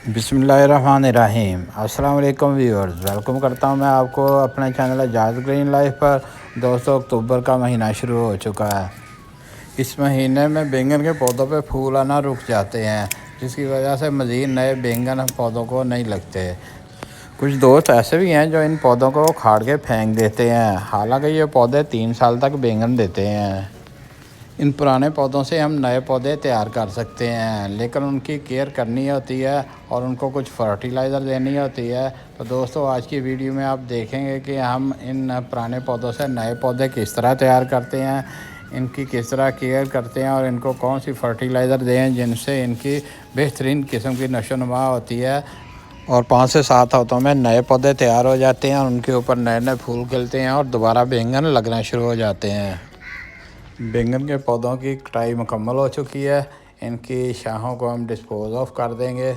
बिस्मिल्लाहिर्रहमानिर्रहीम। अस्सलाम वालेकुम व्यूअर्स, वेलकम करता हूं मैं आपको अपने चैनल एजाज ग्रीन लाइफ पर। दोस्तों, अक्टूबर का महीना शुरू हो चुका है। इस महीने में बैंगन के पौधों पे फूल आना रुक जाते हैं, जिसकी वजह से मज़ीद नए बैंगन पौधों को नहीं लगते। कुछ दोस्त ऐसे भी हैं जो इन पौधों को उखाड़ के फेंक देते हैं, हालांकि ये पौधे 3 साल तक बैंगन देते हैं। इन पुराने पौधों से हम नए पौधे तैयार कर सकते हैं, लेकिन उनकी केयर करनी होती है और उनको कुछ फर्टिलाइज़र देनी होती है। तो दोस्तों, आज की वीडियो में आप देखेंगे कि हम इन पुराने पौधों से नए पौधे किस तरह तैयार करते हैं, इनकी किस तरह केयर करते हैं और इनको कौन सी फर्टिलाइज़र दें जिनसे इनकी बेहतरीन किस्म की नशोनुमा होती है और 5 से 7 हफ्तों में नए पौधे तैयार हो जाते हैं और उनके ऊपर नए नए फूल खिलते हैं और दोबारा बैंगन लगना शुरू हो जाते हैं। बैंगन के पौधों की कटाई मुकम्मल हो चुकी है। इनकी शाखों को हम डिस्पोज ऑफ कर देंगे।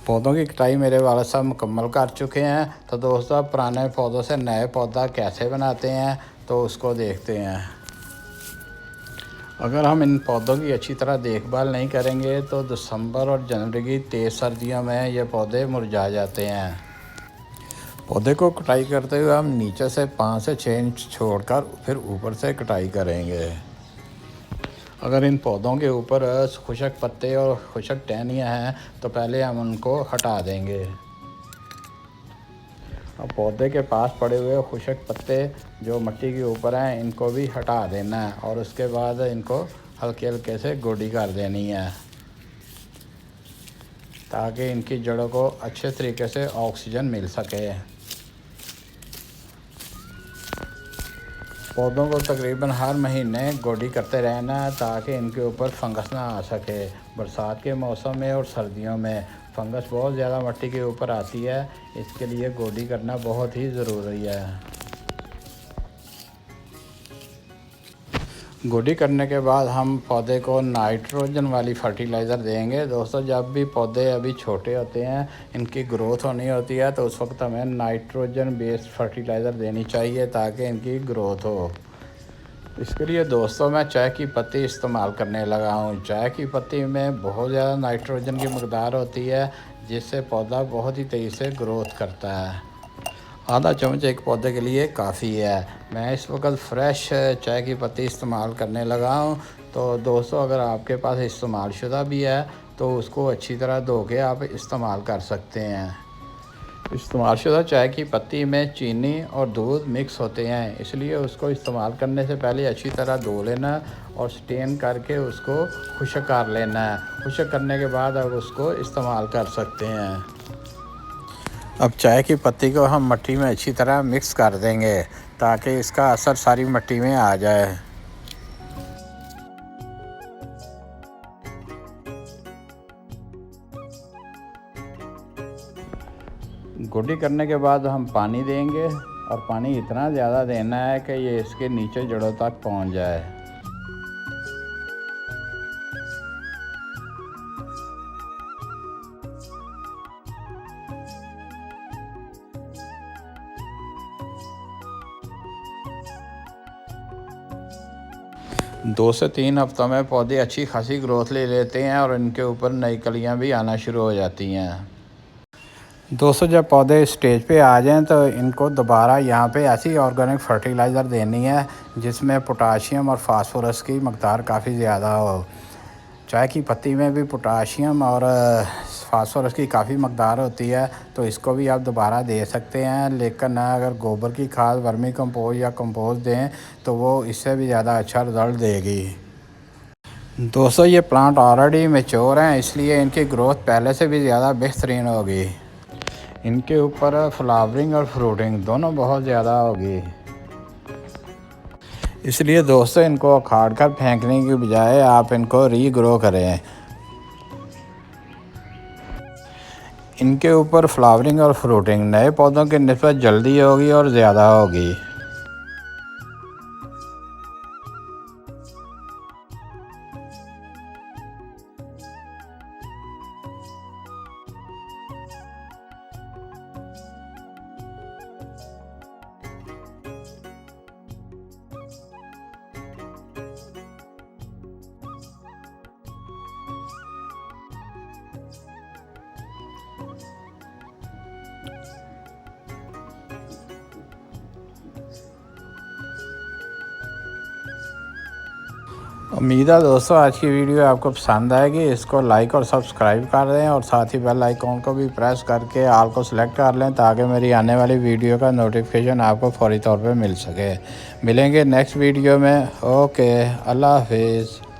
पौधों की कटाई मेरे वाले साहब मुकम्मल कर चुके हैं। तो दोस्तों, पुराने पौधों से नए पौधा कैसे बनाते हैं तो उसको देखते हैं। अगर हम इन पौधों की अच्छी तरह देखभाल नहीं करेंगे तो दिसंबर और जनवरी की तेज़ सर्दियों में ये पौधे मुरझा जाते हैं। पौधे को कटाई करते हुए हम नीचे से 5 से 6 इंच छोड़कर फिर ऊपर से कटाई करेंगे। अगर इन पौधों के ऊपर खुशक पत्ते और खुशक टहनियाँ हैं तो पहले हम उनको हटा देंगे। अब पौधे के पास पड़े हुए खुशक पत्ते जो मिट्टी के ऊपर हैं इनको भी हटा देना है और उसके बाद इनको हल्के हल्के से गोडी कर देनी है, ताकि इनकी जड़ों को अच्छे तरीके से ऑक्सीजन मिल सके। पौधों को तकरीबन हर महीने गोडी करते रहना है ताकि इनके ऊपर फंगस ना आ सके। बरसात के मौसम में और सर्दियों में फंगस बहुत ज़्यादा मिट्टी के ऊपर आती है, इसके लिए गोडी करना बहुत ही ज़रूरी है। गोडी करने के बाद हम पौधे को नाइट्रोजन वाली फर्टिलाइज़र देंगे। दोस्तों, जब भी पौधे अभी छोटे होते हैं, इनकी ग्रोथ होनी होती है तो उस वक्त हमें नाइट्रोजन बेस्ड फर्टिलाइज़र देनी चाहिए ताकि इनकी ग्रोथ हो। इसके लिए दोस्तों, मैं चाय की पत्ती इस्तेमाल करने लगा हूँ। चाय की पत्ती में बहुत ज़्यादा नाइट्रोजन की मकदार होती है, जिससे पौधा बहुत ही तेज़ी से ग्रोथ करता है। आधा चम्मच एक पौधे के लिए काफ़ी है। मैं इस वक्त फ़्रेश चाय की पत्ती इस्तेमाल करने लगा हूँ। तो दोस्तों, अगर आपके पास इस्तेमाल शुदा भी है तो उसको अच्छी तरह धो के आप इस्तेमाल कर सकते हैं। इस्तेमाल शुदा चाय की पत्ती में चीनी और दूध मिक्स होते हैं, इसलिए उसको इस्तेमाल करने से पहले अच्छी तरह धो लेना और स्टेन करके उसको खुश्क कर लेना है। खुश्क करने के बाद अब उसको इस्तेमाल कर सकते हैं। अब चाय की पत्ती को हम मिट्टी में अच्छी तरह मिक्स कर देंगे ताकि इसका असर सारी मिट्टी में आ जाए। गोडी करने के बाद हम पानी देंगे और पानी इतना ज़्यादा देना है कि ये इसके नीचे जड़ों तक पहुंच जाए। दो से 3 हफ्तों में पौधे अच्छी खासी ग्रोथ ले लेते हैं और इनके ऊपर नई कलियां भी आना शुरू हो जाती हैं। दोस्तों, जब पौधे स्टेज पे आ जाएं तो इनको दोबारा यहाँ पे ऐसी ऑर्गेनिक फर्टिलाइज़र देनी है जिसमें पोटाशियम और फास्फोरस की मकदार काफ़ी ज़्यादा हो। चाय की पत्ती में भी पोटाशियम और फास्फोरस की काफ़ी मकदार होती है, तो इसको भी आप दोबारा दे सकते हैं। लेकिन अगर गोबर की खाद, वर्मी कंपोस्ट या कंपोस्ट दें तो वो इससे भी ज़्यादा अच्छा रिज़ल्ट देगी। दोस्तों, ये प्लांट ऑलरेडी मैच्योर हैं, इसलिए इनकी ग्रोथ पहले से भी ज़्यादा बेहतरीन होगी। इनके ऊपर फ्लावरिंग और फ्रूटिंग दोनों बहुत ज़्यादा होगी। इसलिए दोस्तों, इनको उखाड़ कर फेंकने की बजाय आप इनको रीग्रो करें। इनके ऊपर फ्लावरिंग और फ्रूटिंग नए पौधों की निस्बत जल्दी होगी और ज़्यादा होगी। उम्मीद है दोस्तों आज की वीडियो आपको पसंद आएगी। इसको लाइक और सब्सक्राइब कर दें और साथ ही बेल आइकॉन को भी प्रेस करके ऑल को सिलेक्ट कर लें ताकि मेरी आने वाली वीडियो का नोटिफिकेशन आपको फौरी तौर पे मिल सके। मिलेंगे नेक्स्ट वीडियो में। ओके, अल्लाह हाफिज़।